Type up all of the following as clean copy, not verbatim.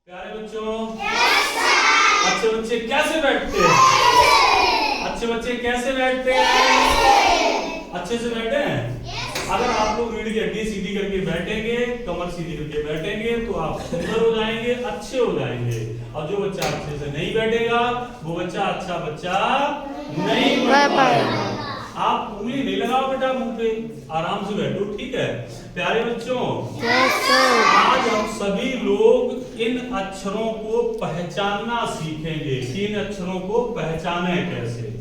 प्यारे बच्चों, अच्छे बच्चे कैसे बैठते हैं? अच्छे बच्चे कैसे बैठते हैं? अच्छे से बैठे हैं। अगर आप लोग रीढ़ की हड्डी सीधी करके बैठेंगे, कमर सीधी करके बैठेंगे तो आप सुंदर हो जाएंगे, अच्छे हो जाएंगे। और जो बच्चा अच्छे से नहीं बैठेगा वो बच्चा अच्छा बच्चा नहीं बन पाएगा। आप उंगली नहीं लगाओ बेटा मुंह पे, आराम से बैठो, ठीक है। प्यारे बच्चों, आज हम सभी लोग इन अक्षरों को पहचानना सीखेंगे कि इन अक्षरों को पहचाने कैसे।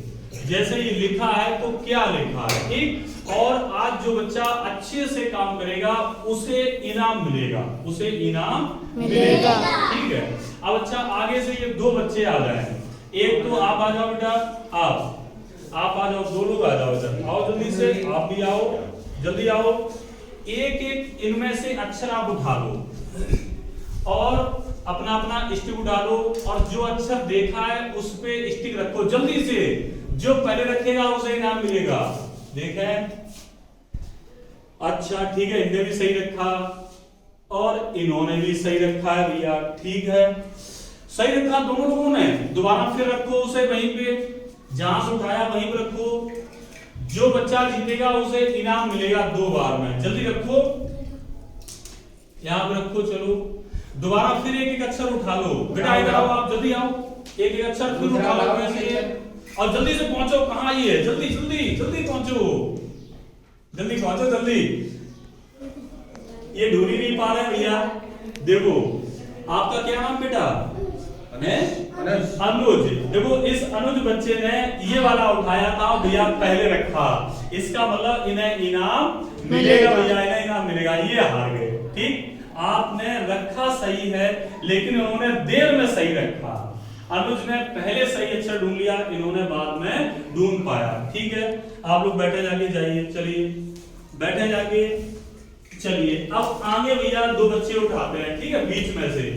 जैसे ये लिखा है तो क्या लिखा है, ठीक। और आज जो बच्चा अच्छे से काम करेगा उसे इनाम मिलेगा, उसे इनाम मिलेगा, ठीक है। अब अच्छा, आगे से ये दो बच्चे आ जाए। एक तो आप आ जाओ बेटा, आप आ जाओ, दो लोग आ जाओ इधर, आओ जल्दी से, आप भी आओ, जल्दी आओ। एक एक इनमें से अक्षर आप उठा लो और अपना अपना स्टिक डालो, और जो अक्षर देखा है उस पे स्टिक रखो जल्दी से। जो पहले रखेगा उसे इनाम मिलेगा। देखें, अच्छा ठीक है, इनने भी सही रखा और इन्होंने भी सही रखा है भैया, ठीक है, सही रखा दोनों लोगों ने। दोबारा फिर रखो उसे वहीं पे, जहां से उठाया वहीं पर रखो। जो बच्चा जीतेगा उसे इनाम मिलेगा 2 बार में। जल्दी रखो, यहां पे रखो। चलो दोबारा फिर एक एक अक्षर उठा लो बेटा, इधर आओ, आप जल्दी आओ, एक एक अक्षर फिर उठा लो वैसे, और जल्दी से पहुंचो। कहां ये है? जल्दी जल्दी जल्दी पहुंचो, जल्दी पहुंचो जल्दी। ये ढूंढ ही नहीं पा रहे भैया। देखो आपका क्या नाम बेटा है? अनुज। देखो इस अनुज बच्चे ने ये वाला उठाया था भैया, पहले रखा, इसका मतलब इन्हें इनाम मिलेगा भैया, इन्हें इनाम मिलेगा। ये हार गए, ठीक। आपने रखा सही है लेकिन उन्होंने देर में सही रखा। अनुज ने पहले सही अक्षर ढूंढ लिया, इन्होंने बाद में ढूंढ पाया, ठीक है। आप लोग बैठे जाके जाइए, चलिए बैठे जाके, चलिए। अब आगे भैया 2 बच्चे उठाते हैं, ठीक है, बीच में से।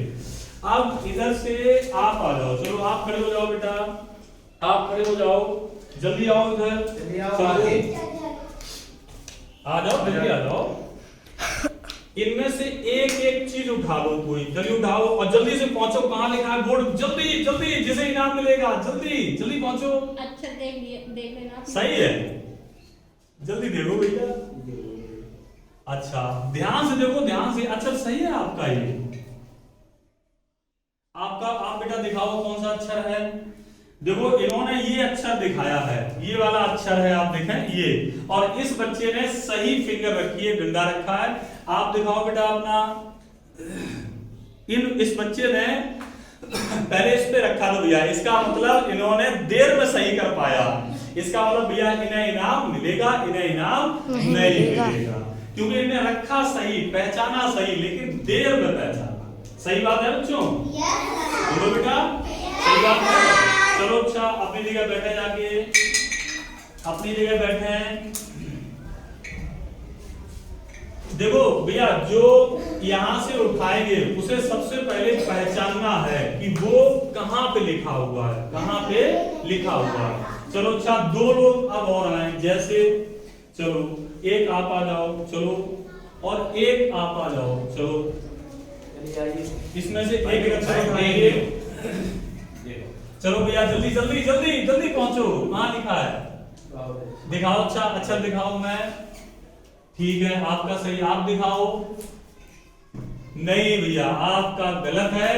अब इधर से आप आ जाओ, चलो आप खड़े हो जाओ बेटा, आप खड़े हो जाओ, जल्दी आओ इधर, आ जाओ जल्दी आ जाओ। इनमें से एक एक चीज उठा लो, कोई जल्दी उठाओ और जल्दी से पहुंचो। कहां लिखा है बोर्ड? जल्दी जल्दी, जिसे इनाम मिलेगा, जल्दी जल्दी पहुंचो। अच्छा देख लेना, सही है, जल्दी देखो भैया। अच्छा ध्यान से देखो, ध्यान से। अच्छा सही है आपका, ये आपका, आप बेटा दिखाओ कौन सा अक्षर है। देखो इन्होंने ये अक्षर दिखाया है, ये वाला अक्षर है, आप देखें ये। और इस बच्चे ने सही फिंगर रखी है, डंडा रखा है। आप दिखाओ बेटा अपना। इस बच्चे ने पहले इस पे रखा था भैया, इसका मतलब इन्होंने देर में सही कर पाया। इसका मतलब भैया इन्हें इनाम मिलेगा, इन्हें इनाम नहीं मिलेगा, क्योंकि इन्हें रखा सही, पहचाना सही, लेकिन देर में पहचाना। सही बात है बच्चों? बोलो बेटा, सही बात है। चलो अच्छा, अपनी जगह बैठे, जाके अपनी जगह बैठे। देखो भैया, जो यहां से उठाएंगे उसे सबसे पहले पहचानना है कि वो कहां पे लिखा हुआ है, कहां पे लिखा हुआ है। चलो अच्छा, 2 लोग अब और आए, जैसे चलो एक आप आ जाओ, चलो, और एक आप आ जाओ, चलो। इसमें से एक अक्षर उठाएंगे। चलो भैया जल्दी जल्दी जल्दी जल्दी पहुंचो, कहां लिखा है? दिखाओ, अच्छा अक्षर दिखाओ। मैं, ठीक है, आपका सही, आप दिखाओ। नहीं भैया आपका गलत है।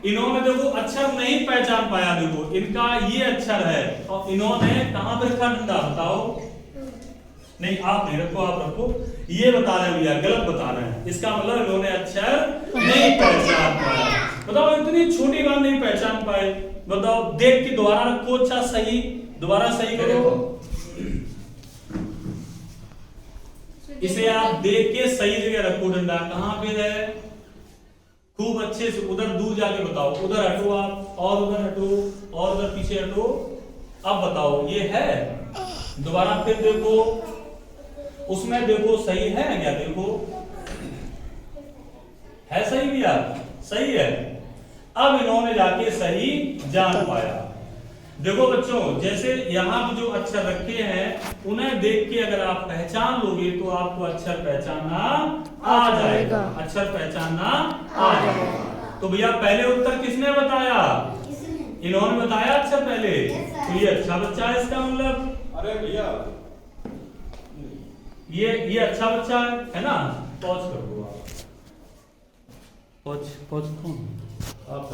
इन्होंने देखो अक्षर नहीं पहचान पाया, देखो इनका ये अक्षर है और इन्होंने कहां पर रखा डंडा, बताओ। नहीं आप नहीं रखो, आप रखो, ये बता रहे हैं भैया, गलत बता रहे हैं। इसका मतलब इन्होंने अक्षर नहीं पहचान पाया। बताओ इतनी छोटी बात नहीं पहचान पाए, बताओ। देख के दोबारा रखो, अच्छा सही, दोबारा सही करो। इसे आप देख के सही जगह रखो, डंडा कहां पे है, खूब अच्छे से। उधर दूर जाके बताओ, उधर हटो आप, और उधर हटो, और उधर पीछे हटो। अब बताओ ये है, दोबारा फिर देखो, उसमें देखो सही है क्या, देखो है सही भैया, सही है। अब इन्होंने जाके सही जान पाया। देखो बच्चों, जैसे यहाँ पे जो अक्षर रखे हैं उन्हें देख के अगर आप पहचान लोगे तो आपको अक्षर पहचानना आ जाएगा, अक्षर पहचानना आ जाएगा। तो भैया पहले उत्तर किसने बताया? इन्होंने बताया अच्छा पहले। तो ये अच्छा बच्चा है इसका मतलब। अरे भैया ये अच्छा बच्चा है ना? पॉज कर दो आप। पॉज कौन? आप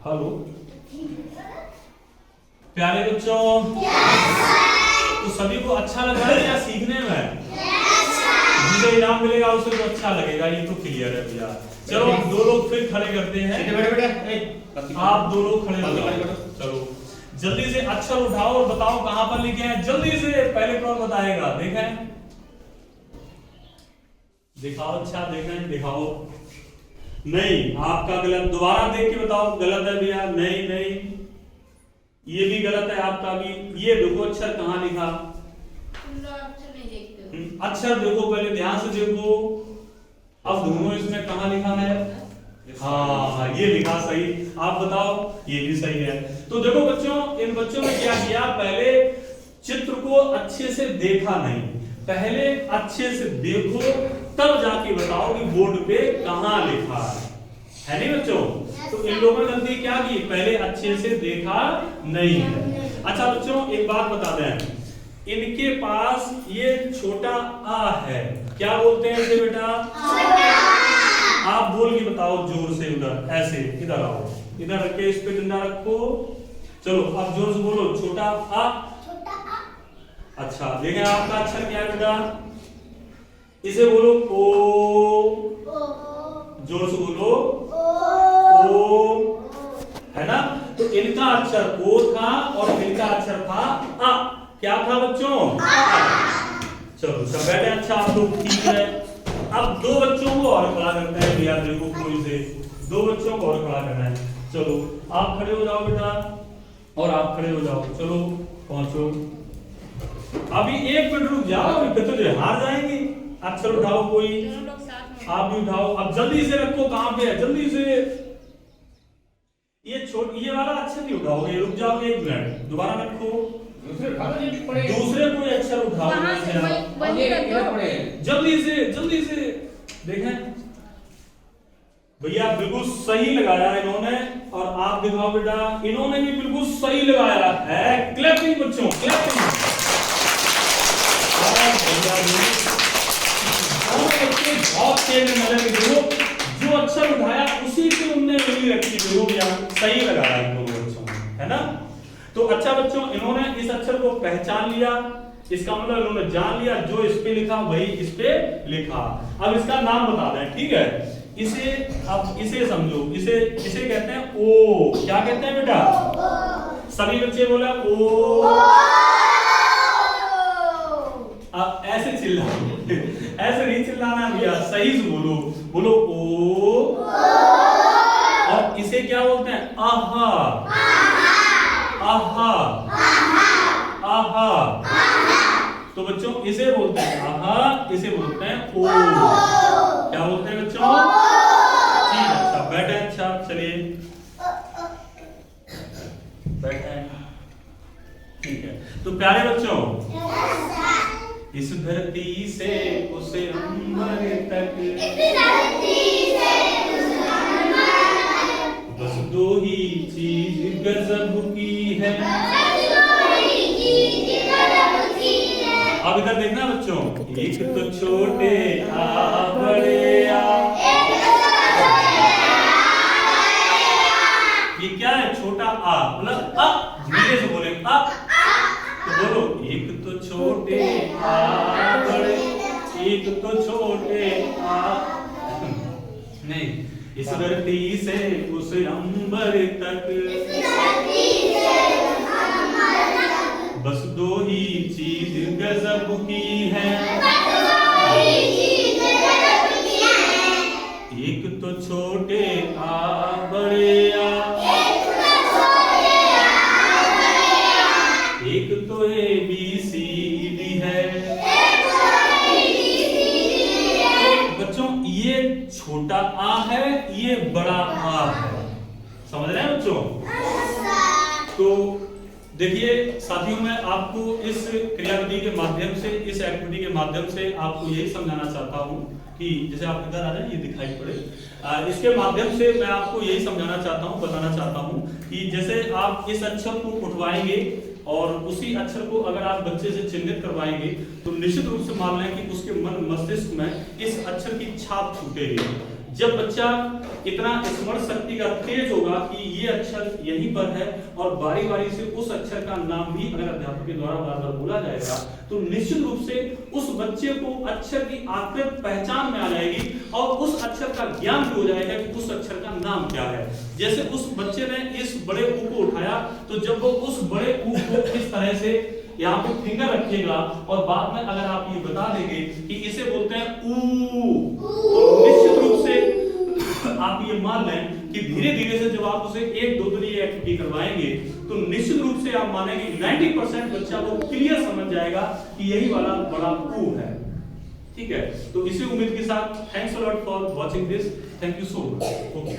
हेलो प्यारे बच्चों, तो सभी को अच्छा लग रहा है या सीखने में? जिसे इनाम मिलेगा उसे तो अच्छा लगेगा, ये तो क्लियर है भैया। चलो दो लोग फिर खड़े करते हैं। आप दो लोग खड़े हो जाओ। चलो जल्दी से अक्षर उठाओ और बताओ कहां पर लिखे हैं। जल्दी से पहले कौन बताएगा? देखें, दिखाओ। अच्छा देखें, दिखाओ। नहीं, आपका गलत। दोबारा देख के बताओ। गलत है भैया। नहीं नहीं, ये भी गलत है आपका भी। ये देखो अक्षर कहाँ लिखा। अक्षर देखो पहले, ध्यान से देखो। अब ढूंढो इसमें कहाँ लिखा है। हाँ ये लिखा सही। आप बताओ। ये भी सही है। तो देखो बच्चों, इन बच्चों ने क्या किया, पहले चित्र को अच्छे से देखा नहीं, पहले अच्छे से देखो तब जाके बताओ कि बोर्ड पे कहाँ लिखा है नहीं बच्चों? तो इन लोगों ने गलती क्या की, पहले अच्छे से देखा नहीं है। अच्छा बच्चों एक बात बता दें, इनके पास ये छोटा आ है, क्या बोलते हैं इसे बेटा? आप बोल के बताओ जोर से। उधर ऐसे, इधर आओ, इधर रखे, इस पे डंडा रखो। चलो अब जोर से बोलो, छोटा आ। अच्छा देखें आपका अक्षर क्या है बेटा? इसे बोलो ओ। जोर से बोलो ओ, है ना? तो इनका अक्षर ओ था और इनका अक्षर था आ। क्या था बच्चों? चलो सब बैठे। अच्छा आप लोग ठीक है। अब दो बच्चों को और खड़ा करते हैं भैया। देखो कोई से दो बच्चों को और खड़ा करना है। चलो आप खड़े हो जाओ बेटा, और आप खड़े हो जाओ। चलो पहुंचो। अभी एक मिनट रुक जाओ, अभी तो जो हार जाएंगे। अक्षर उठाओ कोई, आप भी उठाओ। अब जल्दी से रखो, कहां पे है जल्दी से। ये वाला अक्षर नहीं उठाओगे, रुक जाओगे एक मिनट, दोबारा रखो। दूसरे कोई अक्षर उठाओ जल्दी से देखें। भैया बिल्कुल सही लगाया इन्होंने, और आप दिखाओ बेटा, इन्होंने भी बिल्कुल सही लगाया है। क्लैपिंग बच्चों, क्लैपिंग। बहुत तेज नजर, जो अक्षर उठाया उसी पे उनने उंगली रखी, जो भी सही लगाया इन दोनों बच्चों ने, है ना? तो अच्छा बच्चों, इन्होंने इस अक्षर को पहचान लिया, इसका मतलब इन्होंने जान लिया जो इस पे लिखा वही इस पे लिखा। अब इसका नाम बता दें, ठीक है? इसे अब इसे समझो, इसे कहते हैं ओ। क्या कहते हैं बेटा? सभी बच्चे बोला ओ। अब ऐसे चिल्लाओ, ऐसे नहीं चिल्लाना भैया, सही से बोलो ओ। और इसे क्या बोलते हैं? आहा, आहा, आहा। तो बच्चों इसे बोलते हैं आहा, इसे बोलते हैं ओ। क्या बोलते हैं बच्चों? ठीक है। अच्छा बैठे। अच्छा चलिए बैठे। ठीक है। तो प्यारे बच्चों, इस धरती से उस अंबर तक, बस दो ही चीज गजब की है। अब इधर देखना बच्चों, एक तो छोटे आ बड़े आ। ये क्या है? छोटा आ, मतलब अ। धीरे से बोले अ। तो बोलो, एक तो छोटे आ बड़े, एक तो छोटे आ। नहीं, इस धरती से उस अंबर तक, बस दो ही चीज गजब की है। एक तो छोटे आ बड़े आ, एक तो ABCD है। बच्चों ये छोटा आ है, ये बड़ा आ है, समझ रहे हैं बच्चों? तो देखिए साथियों, मैं आपको इस क्रियाविधि के माध्यम से, इस एक्टिविटी के माध्यम से आपको यही समझाना चाहता हूँ कि जैसे आप इधर आ जाए, ये दिखाई पड़े, इसके माध्यम से मैं आपको यही समझाना चाहता हूँ, बताना चाहता हूँ कि जैसे आप इस अक्षर को उठवाएंगे और उसी अक्षर को अगर आप बच्चे से चिन्हित करवाएंगे तो निश्चित रूप से मान लें कि उसके मन मस्तिष्क में इस अक्षर की छाप छूटेगी। जब बच्चा इतना स्मरण शक्ति का तेज होगा कि ये अक्षर यहीं पर है और बारी बारी से उस अक्षर का नाम भी अगर अध्यापक के द्वारा बार बार बोला जाएगा तो निश्चित रूप से उस बच्चे को अक्षर की आकृत पहचान में आ जाएगी और उस अक्षर का ज्ञान भी हो जाएगा कि उस अक्षर का नाम क्या है। जैसे उस बच्चे ने इस बड़े ऊ को उठाया तो जब वो उस बड़े ऊ को इस तरह से यहाँ पे फिंगर रखिएगा और बाद में अगर आप ये बता देंगे कि इसे बोलते हैं ऊ, तो निश्चित रूप से आप ये मान लें कि धीरे धीरे से जब आप उसे 1-2 दिन ये एक्टिविटी करवाएंगे तो निश्चित रूप से आप मानेंगे 90% बच्चा वो क्लियर समझ जाएगा कि यही वाला बड़ा ऊ है। ठीक है, तो इसी उम्मीद के साथ thanks a lot for watching this. Thank you so much. Okay.